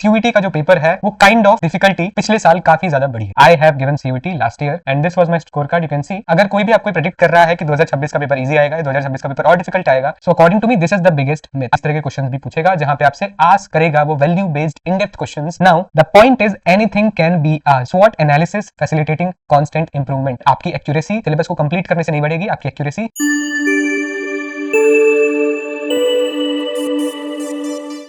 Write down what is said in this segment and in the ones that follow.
CUET का जो paper है वो काइंड ऑफ डिफिकल्टी पिछले साल काफी ज्यादा बढ़ी है। आई have given CUET last year and this was my score card. You can सी अगर कोई भी आपको प्रेडिक्ट कर रहा है कि 2026 का पेपर इजी आएगा, 2026 का पेपर और डिफिकल्ट आएगा, so according to me this is the biggest myth. इस तरह के क्वेश्चंस भी पूछेगा जहां पे आपसे आस्क करेगा वो value based in depth questions. Now the point is anything can be asked. SWOT analysis facilitating constant improvement. आपकी एक्यूरेसी सिलेबस को कंप्लीट करने से नहीं बढ़ेगी, आपकी accuracy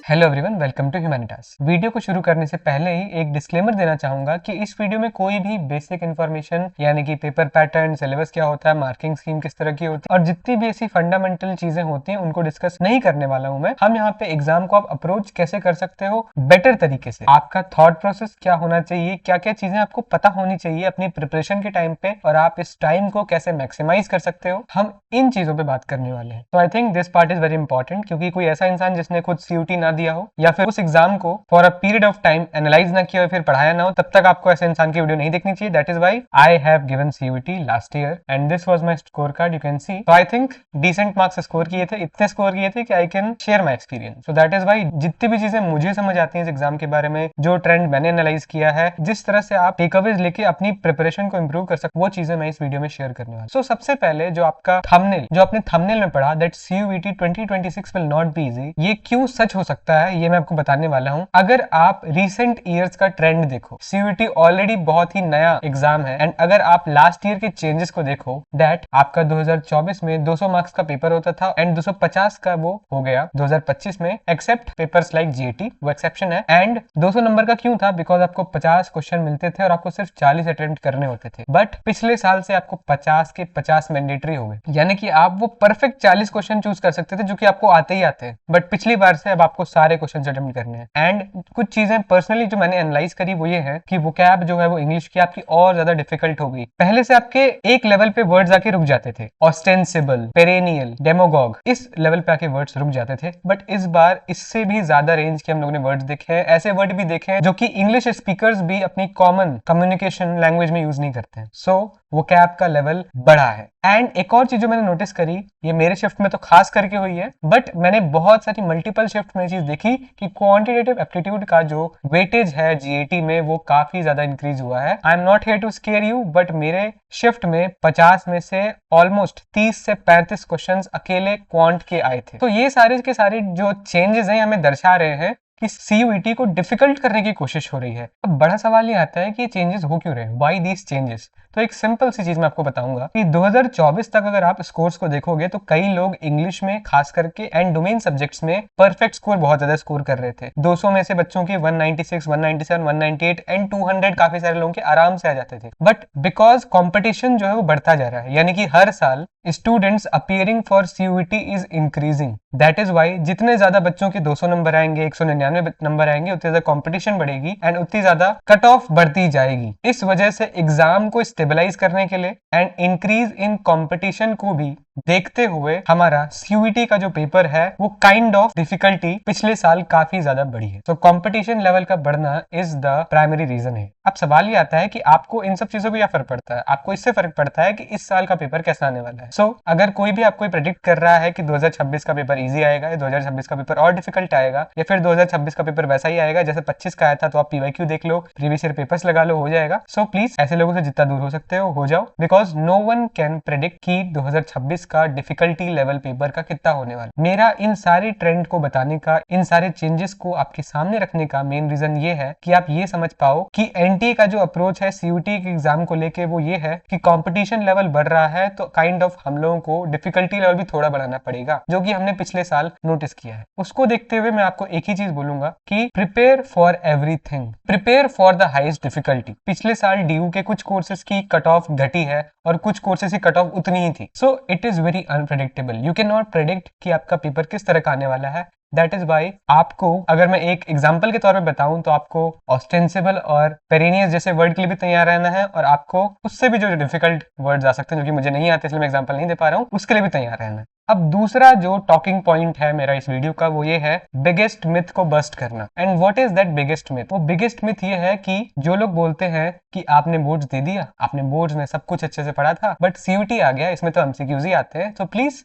hello everyone, welcome to Humanitas. Video को शुरू करने से पहले ही एक डिस्क्लेमर देना चाहूंगा कि इस वीडियो में कोई भी बेसिक इन्फॉर्मेशन यानी कि पेपर पैटर्न, सिलेबस क्या होता है, मार्किंग स्कीम किस तरह की होती है और जितनी भी ऐसी फंडामेंटल चीजें होती हैं उनको डिस्कस नहीं करने वाला हूं मैं। हम यहाँ पे एग्जाम को आप अप्रोच कैसे कर सकते हो बेटर तरीके से, आपका थॉट प्रोसेस क्या होना चाहिए, क्या क्या चीजें आपको पता होनी चाहिए अपनी प्रिपरेशन के टाइम पे और आप इस टाइम को कैसे मैक्सिमाइज कर सकते हो, हम इन चीजों पे बात करने वाले हैं। तो I think this part is very important, क्योंकि कोई ऐसा इंसान जिसने खुद सीयूटी ना दिया हो या फिर उस एग्जाम को for a period of time analyse ना किया हो, फिर पढ़ाया ना हो, तब तक आपको ऐसे इंसान की वीडियो नहीं देखनी चाहिए। That is why I have given CUT last year and this was my score card. You can see so I think decent marks score किए थे, इतने स्कोर किए थे कि I can share my experience. So that is why जितनी भी चीजें मुझे समझ आती हैं इस एग्जाम के बारे में, जो ट्रेंड मैंने एनालाइज किया है, जिस तरह से आप टेकअवेज लेके अपनी प्रिपरेशन को इंप्रूव कर सकते, वो चीजें मैं इस वीडियो में शेयर करने वाला। सो सबसे पहले जो आपका थंबनेल, जो आपने थंबनेल में पढ़ा that CUET 2026 will not be easy, ये क्यों सच हो सकता है ये मैं आपको बताने वाला हूं। अगर आप रिसेंट ईयर्स का ट्रेंड देखो, सीयूईटी ऑलरेडी बहुत ही नया एग्जाम है एंड अगर आप लास्ट ईयर के चेंजेस को देखो दैट आपका 2024 में 200 मार्क्स का पेपर होता था एंड 250 का वो हो गया 2025 में, एक्सेप्ट पेपर्स लाइक जीएटी, वो एक्सेप्शन है। एंड 200 नंबर का क्यों था? बिकॉज आपको 50 क्वेश्चन मिलते थे और आपको सिर्फ 40 अटेम्प्ट करने होते थे। बट पिछले साल से आपको 50 के 50 मैंडेटरी हो गए, यानी कि आप वो परफेक्ट 40 क्वेश्चन चूज कर सकते थे जो कि आपको आते ही आते हैं। बट पिछली बार से अब आपको सारे क्वेश्चन अटेम्प्ट करने हैं। एंड कुछ चीजें पर्सनली जो मैंने एनालाइज करी वो ये है कि वोकैब जो है वो इंग्लिश की आपकी और ज्यादा डिफिकल्ट हो गई। पहले से आपके एक लेवल पे वर्ड्स आके रुक जाते थे, ऑस्टेंसिबल, पेरेनियल, डेमोगॉग, इस लेवल पे आके वर्ड्स रुक जाते थे। बट इस बार इससे भी ज्यादा रेंज के हम लोगों ने वर्ड्स देखे हैं, ऐसे वर्ड भी देखे हैं जो कि इंग्लिश स्पीकर्स भी अपनी कॉमन कम्युनिकेशन लैंग्वेज में यूज नहीं करते हैं। सो वोकैब का लेवल बढ़ा है। एंड एक और चीज जो मैंने नोटिस करी, ये मेरे शिफ्ट में तो खास करके हुई है, बट मैंने बहुत सारी मल्टीपल शिफ्ट में चीज देखी कि क्वांटिटेटिव एप्टीट्यूड का जो वेटेज है जीएटी में वो काफी ज्यादा इंक्रीज हुआ है। I am not here to scare you, but मेरे शिफ्ट में 50 में से ऑलमोस्ट 30 से 35 क्वेश्चंस अकेले क्वांट के आए थे। तो ये सारे के सारे जो चेंजेस हैं हमें दर्शा रहे हैं कि सीयूईटी को डिफिकल्ट करने की कोशिश हो रही है। अब बड़ा सवाल ये आता है कि ये चेंजेस हो क्यों रहे हैं, व्हाई दीज चेंजेस। तो एक सिंपल सी चीज मैं आपको बताऊंगा कि 2024 तक अगर आप स्कोर्स को देखोगे तो कई लोग इंग्लिश में खास करके एंड डोमेन सब्जेक्ट्स में परफेक्ट स्कोर बहुत ज्यादा स्कोर कर रहे थे। 200 में से बच्चों के 196, 197, 198 एंड 200 काफी सारे लोगों के आराम से आ जाते थे। बट बिकॉज कॉम्पिटिशन जो है वो बढ़ता जा रहा है, यानी कि हर साल students appearing for CUET is increasing. That is why जितने ज्यादा बच्चों के 200 नंबर आएंगे, 199 नंबर आएंगे, उतनी ज्यादा कॉम्पिटिशन बढ़ेगी एंड उतनी ज्यादा कट ऑफ बढ़ती जाएगी। इस वजह से एग्जाम को स्टेबलाइज करने के लिए एंड इंक्रीज इन कंपटीशन को भी देखते हुए हमारा सीयूईटी का जो पेपर है वो काइंड ऑफ डिफिकल्टी पिछले साल काफी ज्यादा बढ़ी है। तो कंपटीशन लेवल का बढ़ना इज द प्राइमरी रीजन है। अब सवाल ये आता है कि आपको इन सब चीजों को क्या फर्क पड़ता है, आपको इससे फर्क पड़ता है कि इस साल का पेपर कैसा आने वाला है। सो अगर कोई भी आपको प्रेडिक्ट कर रहा है कि 2026 का पेपर इजी आएगा या 2026 का पेपर और डिफिकल्ट आएगा या फिर 2026 का पेपर वैसा ही आएगा जैसे 25 का आया था, तो आप पीवाईक्यू देख लो, प्रीवियस ईयर पेपर्स लगा लो, हो जाएगा। सो प्लीज ऐसे लोगों से जितना दूर हो सकते हो जाओ, because no one can predict कि 2026 का डिफिकल्टी लेवल पेपर का कितना होने वाला। मेरा इन सारे ट्रेंड को बताने का, इन सारे चेंजेस को आपके सामने रखने का मेन रीजन ये है कि आप ये समझ पाओ कि एनटीए का जो अप्रोच है सीयूटी के एग्जाम को लेके वो ये है कि कंपटीशन लेवल बढ़ रहा है, तो काइंड ऑफ हम लोगों को डिफिकल्टी लेवल भी थोड़ा बढ़ाना पड़ेगा, जो कि हमने पिछले साल नोटिस किया है। उसको देखते हुए मैं आपको एक ही चीज बोलूंगा कि prepare for everything, prepare for the highest difficulty. पिछले साल डीयू के कुछ कोर्सेज की कट ऑफ घटी है और कुछ कोर्सेज की कट ऑफ उतनी ही थी। So it is very unpredictable, you can not predict कि आपका पेपर किस तरह का आने वाला है। दैट इज वाई आपको, अगर मैं एक एग्जाम्पल के तौर पे बताऊं, तो आपको ऑस्टेंसिबल और पेरेनियस जैसे वर्ड के लिए भी तैयार रहना है और आपको उससे भी जो डिफिकल्ट वर्ड्स आ सकते हैं जो कि मुझे नहीं आते इसलिए मैं एग्जाम्पल नहीं दे पा रहा हूं, उसके लिए भी तैयार रहना है। अब दूसरा जो टॉकिंग पॉइंट है मेरा इस वीडियो का वो ये है बिगेस्ट मिथ को बस्ट करना। And what is that biggest myth? वो बिगेस्ट मिथ ये है कि जो लोग बोलते हैं कि आपने बोर्ड्स दे दिया, आपने बोर्ड्स में सब कुछ अच्छे से पढ़ा था, बट सीयूटी आ गया, इसमें तो एमसीक्यूज ही आते हैं। सो प्लीज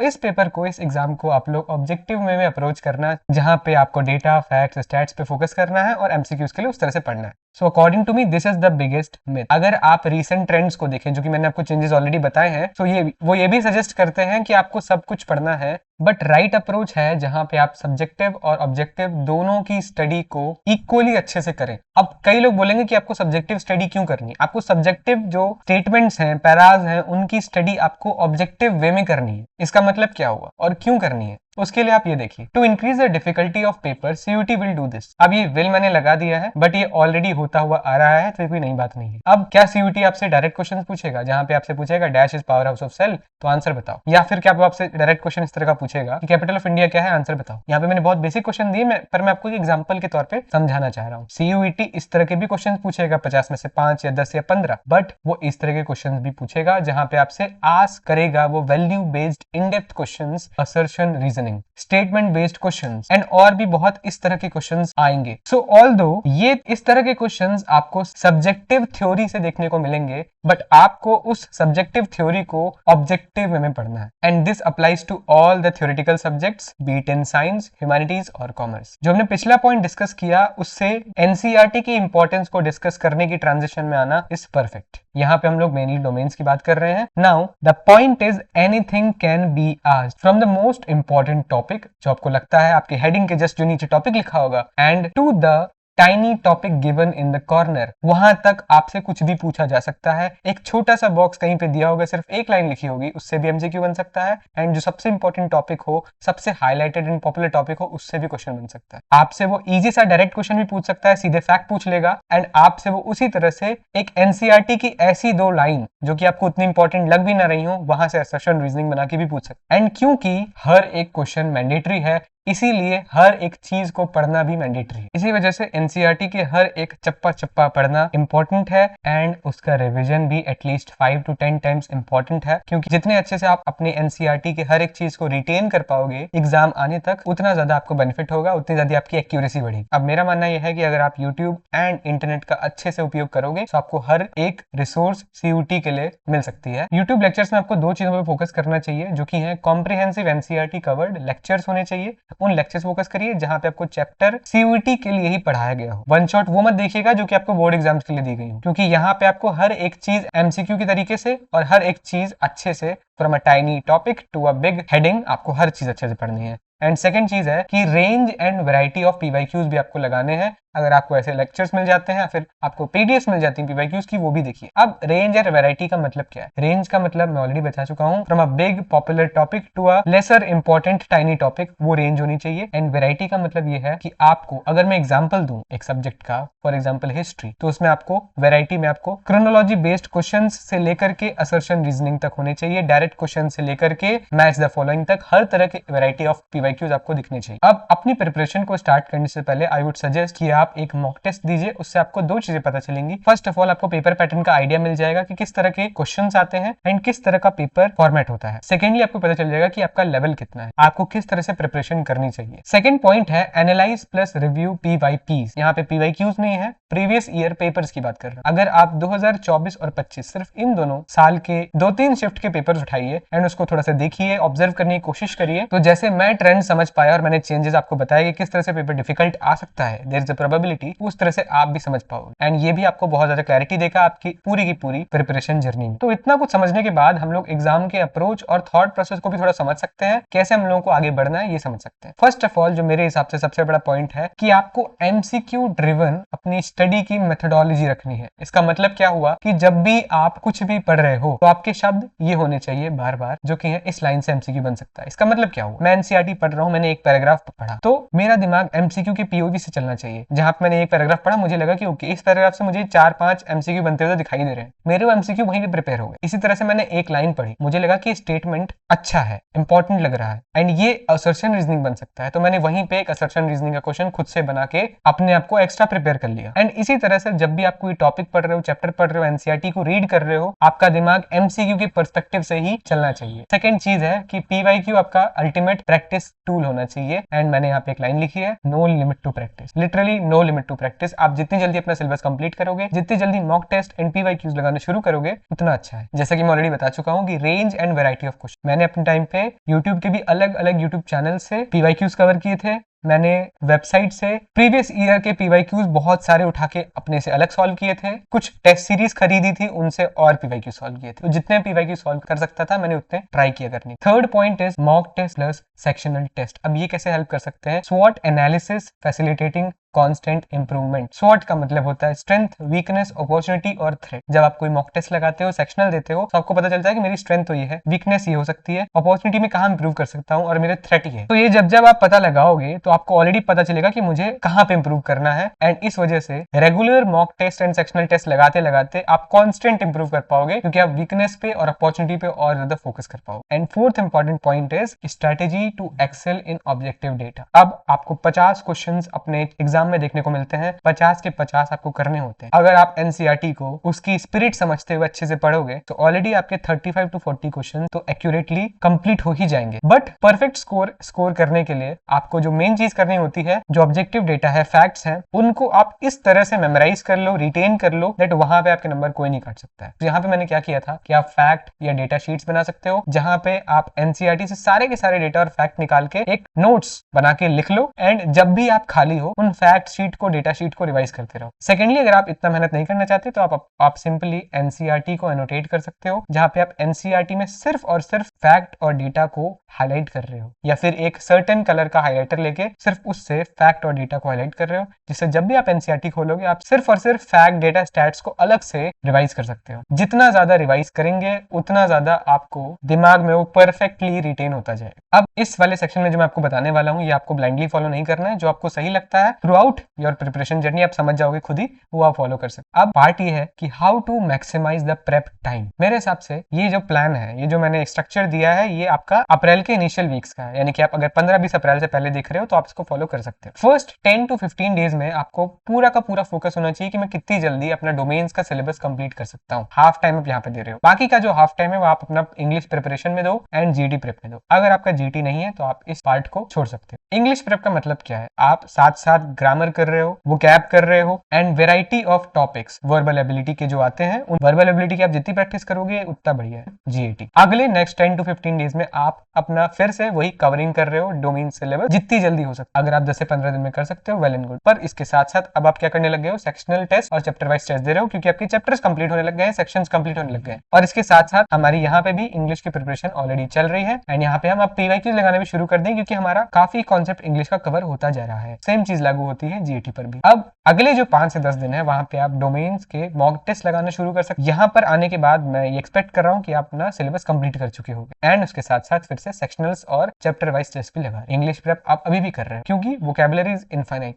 इस पेपर को, इस एग्जाम को आप लोग ऑब्जेक्टिव में अप्रोच करना, जहां पे आपको डेटा, फैक्ट्स, स्टैट्स पे फोकस करना है और एमसीक्यूज के लिए उस तरह से पढ़ना है। So according to me this is the biggest myth. अगर आप रीसेंट ट्रेंड्स को देखें, जो कि मैंने आपको चेंजेस ऑलरेडी बताए हैं, तो वो ये भी सजेस्ट करते हैं कि आपको सब कुछ पढ़ना है, बट राइट अप्रोच है जहां पे आप सब्जेक्टिव और ऑब्जेक्टिव दोनों की स्टडी को इक्वली अच्छे से करें। अब कई लोग बोलेंगे कि आपको सब्जेक्टिव स्टडी क्यों करनी है? आपको सब्जेक्टिव जो स्टेटमेंट्स हैं, पैराज हैं, उनकी स्टडी आपको ऑब्जेक्टिव वे में करनी है। इसका मतलब क्या हुआ और क्यों करनी है? उसके लिए आप ये देखिए, to increase the difficulty of paper CUT will do this. अब ये विल मैंने लगा दिया है, बट ये ऑलरेडी होता हुआ आ रहा है, तो कोई नई बात नहीं है। अब क्या सीयूटी आपसे डायरेक्ट क्वेश्चन पूछेगा, जहां पे आपसे पूछेगा dash is power house of cell, तो आंसर बताओ? या फिर क्या वो आपसे डायरेक्ट क्वेश्चन इस तरह का पूछेगा कि कैपिटल ऑफ इंडिया क्या है, आंसर बताओ? यहाँ पे मैंने बहुत बेसिक क्वेश्चन दिए, पर मैं आपको एक एग्जांपल के तौर पे समझाना चाह रहा हूँ। सीयूईटी इस तरह के भी क्वेश्चन पूछेगा, 50 में से 5 या 10 या 15, बट वो इस तरह के क्वेश्चन भी पूछेगा जहां पे आपसे आस्क करेगा वो value based in depth question, assertion, reasoning, statement based questions, and और भी बहुत इस तरह के क्वेश्चंस आएंगे। सो ऑल्दो ये इस तरह के क्वेश्चंस आपको सब्जेक्टिव थ्योरी से देखने को मिलेंगे, बट आपको उस सब्जेक्टिव थ्योरी को ऑब्जेक्टिव वे में पढ़ना है। And this applies to all the theoretical subjects, be it in science, humanities और कॉमर्स। जो हमने पिछला पॉइंट डिस्कस किया, उससे एनसीईआरटी की इंपॉर्टेंस को डिस्कस करने की ट्रांजिशन में आना इज परफेक्ट। यहाँ पे हम लोग मेनली डोमेन्स की बात कर रहे हैं। Now the point is anything can be asked from the most important topic, जो आपको लगता है आपके हेडिंग के जस्ट जो नीचे टॉपिक लिखा होगा, and to the tiny topic given in the corner, वहां तक आपसे कुछ भी पूछा जा सकता है। एक छोटा सा बॉक्स कहीं पे दिया होगा, सिर्फ एक लाइन लिखी होगी, उससे भी एमसीक्यू बन सकता है। एंड जो सबसे इंपॉर्टेंट टॉपिक हो, सबसे हाईलाइटेड एंड पॉपुलर टॉपिक हो, उससे भी क्वेश्चन बन सकता है। आपसे वो इजी सा डायरेक्ट क्वेश्चन भी पूछ सकता है, सीधे फैक्ट पूछ लेगा, एंड आपसे वो उसी तरह से एक एनसीईआरटी की ऐसी 2 लाइन जो कि आपको उतनी इंपॉर्टेंट लग भी ना रही हो, वहां से असर्शन, रीजनिंग बना के भी पूछ सकता है। एंड क्योंकि हर एक क्वेश्चन मैंडेटरी है, इसीलिए हर एक चीज को पढ़ना भी मैंडेटरी है। इसी वजह से एनसीईआरटी के हर एक चप्पा चप्पा पढ़ना इंपॉर्टेंट है, एंड उसका रिवीजन भी एटलीस्ट 5 to 10 टाइम्स इंपॉर्टेंट है। क्योंकि जितने अच्छे से आप अपने एनसीईआरटी के हर एक चीज को रिटेन कर पाओगे एग्जाम आने तक, उतना ज्यादा आपको बेनिफिट होगा, उतनी ज्यादा आपकी एक्यूरेसी बढ़ेगी। अब मेरा मानना यह है कि अगर आप यूट्यूब एंड इंटरनेट का अच्छे से उपयोग करोगे, तो आपको हर एक रिसोर्स सीयूटी के लिए मिल सकती है। यूट्यूब लेक्चर्स में आपको 2 चीजों पर फोकस करना चाहिए, जो कि है कॉम्प्रिहेंसिव एनसीईआरटी कवर्ड लेक्चर्स होने चाहिए। उन लेक्चर्स फोकस करिए जहां पे आपको चैप्टर सीयूटी के लिए ही पढ़ाया गया हो। वन शॉट वो मत देखिएगा जो कि आपको बोर्ड एग्जाम्स के लिए दी गई हो, क्योंकि यहाँ पे आपको हर एक चीज एमसीक्यू के तरीके से और हर एक चीज अच्छे से, from a tiny topic to a big heading, आपको हर चीज अच्छे से पढ़नी है। एंड सेकंड चीज है कि range and variety of PYQs भी आपको लगाने हैं। अगर आपको ऐसे लेक्चर्स मिल जाते हैं, फिर आपको पीडीएफ मिल जाती है पीवाईक्यूज की, वो भी देखिए। अब रेंज और वैरायटी का मतलब क्या है? रेंज का मतलब मैं ऑलरेडी बता चुका हूँ, from a big popular topic to a lesser important tiny topic, वो रेंज होनी चाहिए। एंड वैरायटी का मतलब ये है कि आपको, अगर मैं एग्जाम्पल दूं एक सब्जेक्ट का, फॉर एग्जाम्पल हिस्ट्री, तो उसमें आपको वैरायटी में आपको क्रोनोलॉजी बेस्ड क्वेश्चन से लेकर के असर्शन, रीजनिंग तक होने चाहिए, डायरेक्ट क्वेश्चन से लेकर के मैच द फॉलोइंग तक, हर तरह के वैरायटी ऑफ पीवाईक्यूज आपको दिखने चाहिए। अब अपनी प्रिपरेशन को स्टार्ट करने से पहले आई वुड सजेस्ट कि आप एक मॉक टेस्ट दीजिए। उससे आपको 2 चीजें पता चलेंगी। फर्स्ट ऑफ ऑल, आपको पेपर पैटर्न का आइडिया मिल जाएगा कि किस तरह के क्वेश्चंस आते हैं एंड किस तरह का पेपर फॉर्मेट होता है। सेकेंडली, आपको पता चल जाएगा कि आपका लेवल कितना है, आपको किस तरह से प्रिपरेशन करनी चाहिए। सेकंड पॉइंट है एनालाइज प्लस रिव्यू पीवाईपीज। यहाँ पे पीवाईक्यूज नहीं है, प्रीवियस ईयर पेपर्स की बात कर रहे हैं। अगर आप 2024 और 25 सिर्फ इन दोनों साल के 2-3 शिफ्ट के पेपर्स उठाइए एंड उसको थोड़ा सा देखिए, ऑब्जर्व करने की कोशिश करिए, तो जैसे मैं ट्रेंड समझ पाया और मैंने चेंजेस आपको बताया कि किस तरह से पेपर डिफिकल्ट आ सकता है, देयर इज अ प्रोबेबिलिटी, उस तरह से आप भी समझ पाओगे। एंड ये भी आपको बहुत ज्यादा क्लैरिटी देगा आपकी पूरी की पूरी प्रिपरेशन जर्नी में। तो इतना कुछ समझने के बाद हम लोग एग्जाम के अप्रोच और थॉट प्रोसेस को भी थोड़ा समझ सकते हैं, कैसे हम लोगों को आगे बढ़ना है ये समझ सकते हैं। फर्स्ट ऑफ ऑल, जो मेरे हिसाब से सबसे बड़ा पॉइंट है कि आपको एमसीक्यू ड्रिवन अपनी स्टडी की मेथोडोलॉजी रखनी है। इसका मतलब क्या हुआ कि जब भी आप कुछ भी पढ़ रहे हो, तो आपके शब्द ये होने चाहिए बार बार, जो कि है इस लाइन से एमसीक्यू बन सकता है। इसका मतलब क्या हुआ, मैं एनसीईआरटी पढ़ रहा हूं, मैंने एक पैराग्राफ पढ़ा, तो मेरा दिमाग एमसीक्यू के पीओवी से चलना चाहिए। जहां पे मैंने एक पैराग्राफ पढ़ा, मुझे लगा कि ओके इस पैराग्राफ से मुझे 4-5 एमसीक्यू बनते हुए दिखाई दे रहे हैं, मेरे वो एमसीक्यू वहीं पे प्रिपेयर हो गए। इसी तरह से मैंने एक लाइन पढ़ी, मुझे लगा कि स्टेटमेंट अच्छा है, इंपॉर्टेंट लग रहा है एंड ये असर्शन रीजनिंग बन सकता है, तो मैंने वहीं पे एक असर्शन रीजनिंग का क्वेश्चन खुद से बना के अपने आप को एक्स्ट्रा प्रिपेयर कर लिया। एंड इसी तरह से जब भी आप कोई टॉपिक पढ़ रहे हो, चैप्टर पढ़ रहे हो, एनसीईआरटी को रीड कर रहे हो, आपका दिमाग एमसीक्यू के पर्सपेक्टिव से ही चलना चाहिए। सेकंड चीज है कि पीवाईक्यू आपका अल्टीमेट प्रैक्टिस टूल होना चाहिए। एंड मैंने यहाँ पे एक लाइन लिखी है, no limit to practice, literally no limit to practice. आप जितनी जल्दी अपना सिलेबस कंप्लीट करोगे, जितनी जल्दी मॉक टेस्ट एंड पीवाईक्यूज लगाना शुरू करोगे, उतना अच्छा है। जैसा कि मैं ऑलरेडी बता चुका हूँ कि range and variety of question, मैंने अपने टाइम पे यूट्यूब के भी अलग अलग यूट्यूब चैनल से पीवाईक्यूज कवर किए थे। मैंने वेबसाइट से प्रीवियस ईयर के पीवाईक्यूज बहुत सारे उठा के अपने से अलग सॉल्व किए थे, कुछ टेस्ट सीरीज खरीदी थी, उनसे और पीवाईक्यू सॉल्व किए थे। तो जितने पीवाईक्यू सॉल्व कर सकता था मैंने उतने ट्राई किया करनी। Third point is mock test plus sectional test. अब ये कैसे हेल्प कर सकते हैं? स्वॉट एनालिसिस फैसिलिटेटिंग कांस्टेंट इंप्रूवमेंट। स्वॉट का मतलब होता है स्ट्रेंथ, वीकनेस, अपॉर्चुनिटी और थ्रेट। जब आप कोई मॉक टेस्ट लगाते हो, सेक्शनल देते हो, तो आपको पता चलता है कि मेरी स्ट्रेंथ तो ये है, वीकनेस ये हो सकती है, अपॉर्चुनिटी में कहां इंप्रूव कर सकता हूं और मेरे थ्रेट ये है। तो ये जब आप पता लगाओगे तो आपको ऑलरेडी पता चलेगा कि मुझे कहां पे इंप्रूव करना है। एंड इस वजह से regular mock test and sectional test लगाते लगाते आप कॉन्स्टेंट इंप्रूव कर पाओगे, क्योंकि आप वीकनेस पे और अपॉर्चुनिटी पे और ज्यादा फोकस कर पाओगे। And fourth important point is strategy to excel in objective data. अब आपको 50 क्वेश्चन अपने एग्जाम में देखने को मिलते हैं, 50 के 50 आपको करने होते हैं। अगर आप एनसीईआरटी को उसकी स्पिरिट समझते हुए अच्छे से पढ़ोगे तो ऑलरेडी आपके 35 to 40 क्वेश्चन तो एक्यूरेटली कंप्लीट हो ही जाएंगे। बट परफेक्ट स्कोर करने के लिए आपको जो मेन चीज करनी होती है, जो ऑब्जेक्टिव डेटा है, फैक्ट्स हैं, उनको आप इस तरह से मेमोराइज कर लो, रिटेन कर लो, दैट वहां पे आपके नंबर कोई नहीं काट सकता है। तो यहाँ पे मैंने क्या किया था कि आप फैक्ट या डेटा शीट्स बना सकते हो, जहां पे आप एनसीईआरटी से सारे के सारे डेटा और फैक्ट निकाल के एक नोट्स बना के लिख लो। एंड जब भी आप खाली हो, उन फैक्ट शीट को, डेटा शीट को रिवाइज करते रहो। सेकेंडली, अगर आप इतना मेहनत नहीं करना चाहते तो आप सिंपली एनसीईआरटी को एनोटेट कर सकते हो, जहां पे आप एनसीईआरटी में सिर्फ और सिर्फ फैक्ट और डेटा को हाईलाइट कर रहे हो, या फिर एक सर्टेन कलर का हाइलाइटर लेके सिर्फ उससे फैक्ट और डेटा को हाईलाइट कर रहे हो, जिससे जब भी आप एनसीईआरटी खोलोगे आप सिर्फ और सिर्फ फैक्ट, डेटा, स्टैट्स को अलग से रिवाइज कर सकते हो। जितना ज्यादा रिवाइज करेंगे उतना ज्यादा आपको दिमाग में वो परफेक्टली रिटेन होता जाएगा। अब इस वाले सेक्शन में जो मैं आपको बताने वाला हूँ, ये आपको ब्लाइंडली फॉलो नहीं करना है। जो आपको सही लगता है through out your preparation journey आप समझ जाओगे खुद ही, वो आप फॉलो कर सकते। अब पार्ट ये है कि how to maximise the prep time. मेरे हिसाब से ये जो प्लान है, ये जो मैंने स्ट्रक्चर दिया है, ये आपका अप्रैल के इनिशियल वीक्स का है, यानी कि आप अगर 15-20 अप्रैल से पहले देख रहे हो तो आप इसको फॉलो कर सकते हो। फर्स्ट 10 to 15 डेज में आपको पूरा का पूरा फोकस होना चाहिए कि मैं कितनी जल्दी अपना डोमेन्स का सिलेबस कंप्लीट कर सकता हूँ। हाफ टाइम आप यहाँ पे दे रहे हो, बाकी का जो हाफ टाइम है वो आप अपना इंग्लिश प्रिपरेशन में दो एंड जीटी प्रेप में दो। अगर आपका जीटी नहीं है तो आप इस पार्ट को छोड़ सकते हो। इंग्लिश प्रेप का मतलब क्या है? आप साथ साथ ग्रामर कर रहे हो, वोकैब कर रहे हो and variety of topics, verbal ability के जो आते हैं, उन वर्बल एबिलिटी की आप जितनी प्रैक्टिस करोगे उतना बढ़िया है जीएटी। अगले नेक्स्ट 10 to 15 डेज में आप अपना फिर से वही कवरिंग कर रहे हो डोमेन सिलेबस, जितनी जल्दी हो सकता है। अगर आप 10 से 15 दिन में कर सकते हो, वेल एंड गुड। पर इसके साथ साथ अब आप क्या करने लग गए हो? सेक्शनल टेस्ट और चैप्टर वाइज टेस्ट दे रहे हो, क्योंकि आपके चैप्टर्स कंप्लीट होने लग गए हैं, सेक्शंस कंप्लीट होने लग गए हैं। और इसके साथ साथ हमारी यहाँ पे भी इंग्लिश की प्रिपरेशन ऑलरेडी चल रही है एंड यहाँ पे हम अब पीवाईक्यूज लगाने भी शुरू कर दें, क्योंकि हमारा काफी कॉन्सेप्ट इंग्लिश का कवर होता जा रहा है। सेम चीज लागू होती है जीएटी पर भी। अब अगले जो 5 से 10 दिन है, वहां पे आप डोमेन्स के मॉक टेस्ट लगाना शुरू कर सकते। यहाँ पर आने के बाद मैं ये एक्सपेक्ट कर रहा हूँ कि आप अपना सिलेबस कंप्लीट कर चुके होंगे एंड उसके साथ साथ फिर से सेक्शनल्स और चैप्टर वाइज टेस्ट भी लगा। इंग्लिश प्रेप आप अभी भी कर रहे हैं, क्योंकि vocabulary is infinite.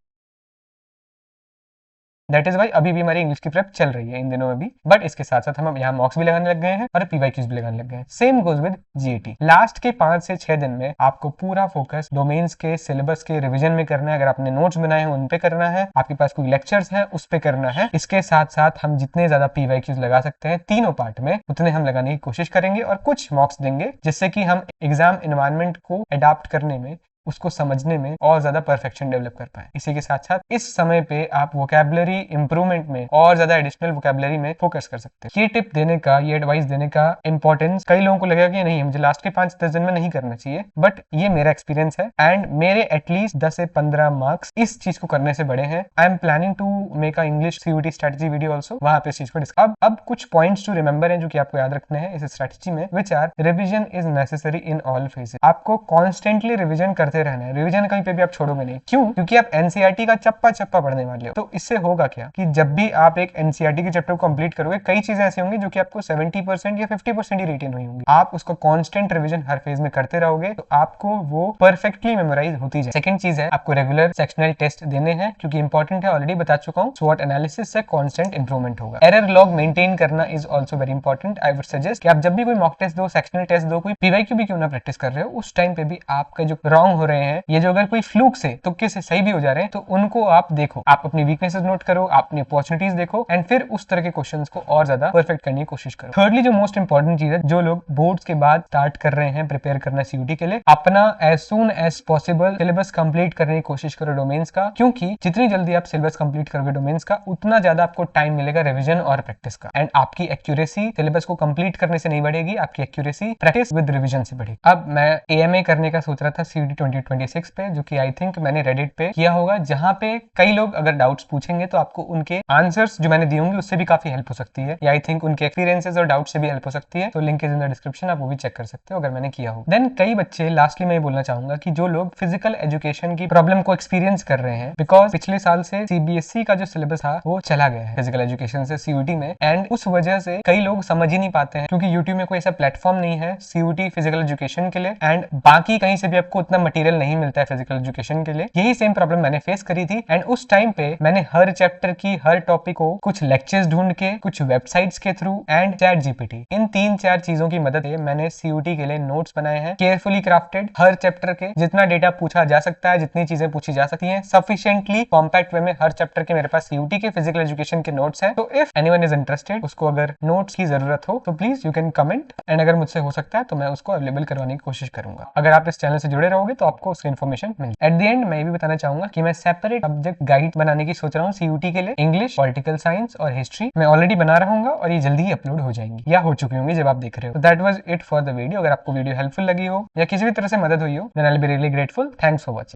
That is why अभी भी हमारी इंग्लिश की प्रेप चल रही है इन दिनों में भी। बट इसके साथ साथ हम यहाँ मॉक्स भी लगाने लग गए हैं और पीवाईक्यूज भी लगाने लग गए हैं। Same goes with GAT. Last के 5 से 6 दिन में आपको पूरा फोकस डोमेन्स के सिलेबस के रिवीजन में करना है। अगर आपने नोट्स बनाए हैं उन पे करना है, आपके पास कोई लेक्चर्स है उस पे करना है। इसके साथ साथ हम जितने ज्यादा पीवाईक्यूज लगा सकते हैं तीनों पार्ट में, उतने हम लगाने की कोशिश करेंगे और कुछ मॉक्स देंगे, जिससे कि हम एग्जाम एनवायरनमेंट को अडॉप्ट करने में, उसको समझने में और ज्यादा परफेक्शन डेवलप कर पाए। इसी के साथ साथ इस समय पे आप वोकैबुलरी इंप्रूवमेंट में और ज्यादा एडिशनल वोकैबुलरी में फोकस कर सकते हैं। ये टिप देने का, ये एडवाइस देने का इंपॉर्टेंस कई लोगों को लगेगा कि नहीं, मुझे लास्ट के 5-10 दिन में नहीं करना चाहिए, बट ये मेरा एक्सपीरियंस है एंड मेरे एटलीस्ट 10 से 15 मार्क्स इस चीज को करने से बड़े हैं। I am planning to make a English CUT strategy video also, वहां पे इस चीज को अब कुछ पॉइंट्स टू रिमेंबर हैं जो कि आपको याद रखने हैं इस स्ट्रेटेजी में, which are revision is necessary in all phases. आपको कॉन्स्टेंटली रिविजन करते रहना है, रिविजन कहीं पे भी आप छोड़ोगे नहीं। क्यों? क्योंकि आप एनसीईआरटी का चप्पा चप्पा पढ़ने वाले हो। तो इससे होगा क्या कि जब भी आप एक एनसीईआरटी के चैप्टर को कंप्लीट करोगे, कई चीजें ऐसी होंगी जो कि आपको 70% या 50% ही रिटेन हुई होंगी। आप उसका कांस्टेंट रिवीजन हर फेज में करते रहोगे तो आपको वो परफेक्टली मेमोराइज होती जाए। सेकंड चीज है, आपको रेगुलर सेक्शनल टेस्ट देने हैं क्योंकि इंपॉर्टेंट है, ऑलरेडी बता चुका हूं। स्वॉट एनालिसिस से कांस्टेंट इंप्रूवमेंट होगा। एरर लॉग मेंटेन करना is also very important. I would suggest कि आप जब भी कोई मॉक टेस्ट दो, सेक्शनल टेस्ट दो, कोई पीवाईक्यू भी क्यों ना प्रैक्टिस कर रहे हो, उस टाइम पे भी आपका जो रॉन्ग हो रहे हैं, ये जो अगर कोई फ्लूक से तुक्के से सही भी हो जा रहे हैं तो उनको आप देखो, आप अपनी वीकनेसेस नोट करो, आप अपनी अपॉर्चुनिटीज देखो एंड फिर उस तरह के क्वेश्चंस को और ज्यादा परफेक्ट करने की कोशिश करो। थर्डली जो मोस्ट इंपॉर्टेंट चीज है, जो लोग बोर्ड्स के बाद स्टार्ट कर रहे हैं प्रिपेयर करना सीयूटी के लिए, अपना as soon as possible syllabus complete करने की कोशिश करो डोमेन्स का, क्योंकि जितनी जल्दी आप सिलेबस कंप्लीट करोगे डोमेन्स का, उतना ज्यादा आपको टाइम मिलेगा रिवीजन और प्रैक्टिस का। एंड आपकी एक्यूरेसी सिलेबस को कंप्लीट करने से नहीं बढ़ेगी, आपकी एक्यूरेसी प्रैक्टिस विद रिवीजन से बढ़ेगी। अब मैं एएमए करने का सोच रहा था सीयूटी 2026 पे, जो कि आई थिंक मैंने रेडिट पे किया होगा, जहां पे कई लोग अगर डाउट्स पूछेंगे तो आपको उनके आंसर्स जो मैंने दिए होंगे उससे भी काफी हेल्प हो सकती है, या आई थिंक उनके एक्सपीरियंसेस और डाउट से भी हेल्प हो सकती है। तो link is in the description, आप वो भी चेक कर सकते हो अगर मैंने किया हो। देन कई बच्चे, लास्टली मैं ये बोलना चाहूंगा कि जो लोग फिजिकल एजुकेशन की प्रॉब्लम को एक्सपीरियंस कर रहे हैं, बिकॉज पिछले साल से सीबीएसई का जो सिलेबस था वो चला गया है फिजिकल एजुकेशन से सीयूटी में, एंड उस वजह से कई लोग समझ ही नहीं पाते हैं क्योंकि यूट्यूब में कोई ऐसा प्लेटफॉर्म नहीं है सीयूटी फिजिकल एजुकेशन के लिए, एंड बाकी कहीं से भी आपको उतना मटेरियल नहीं मिलता है फिजिकल एजुकेशन के लिए। यही सेम प्रॉब्लम मैंने फेस करी थी, एंड उस टाइम पे मैंने हर चैप्टर की, हर टॉपिक को कुछ लेक्चर्स ढूंढ के, कुछ वेबसाइट्स के थ्रू एंड चैट जीपीटी, इन 3-4 चीजों की मदद से मैंने सीयूटी के लिए नोट्स बनाए हैं, केयरफुली क्राफ्टेड, हर चैप्टर के जितना डेटा पूछा जा सकता है, जितनी चीजें पूछी जा सकती हैं, सफिशिएंटली कॉम्पैक्ट वे में हर चैप्टर के मेरे पास सीयूटी के फिजिकल एजुकेशन के नोट्स हैं। तो इफ एनीवन इज इंटरेस्टेड, उसको अगर नोट्स की जरूरत हो तो please you can comment, and अगर मुझसे हो सकता है तो मैं उसको अवेलेबल करवाने की कोशिश करूंगा। अगर आप इस चैनल से जुड़े रहोगे तो आपको उसकी information mill. At the end मैं ये भी बताना चाहूंगा कि मैं सेपरेट सब्जेक्ट गाइड बनाने की सोच रहा हूँ सीयूटी के लिए, इंग्लिश, पॉलिटिकल साइंस और हिस्ट्री मैं ऑलरेडी बना रहा हूँ और ये जल्दी ही अपलोड हो जाएंगी या हो चुकी होंगी जब आप देख रहे हो। That was it for the video. अगर आपको वीडियो हेल्पफुल लगी हो या किसी भी तरह से मदद हुई हो, then I will be really grateful. Thanks for watching.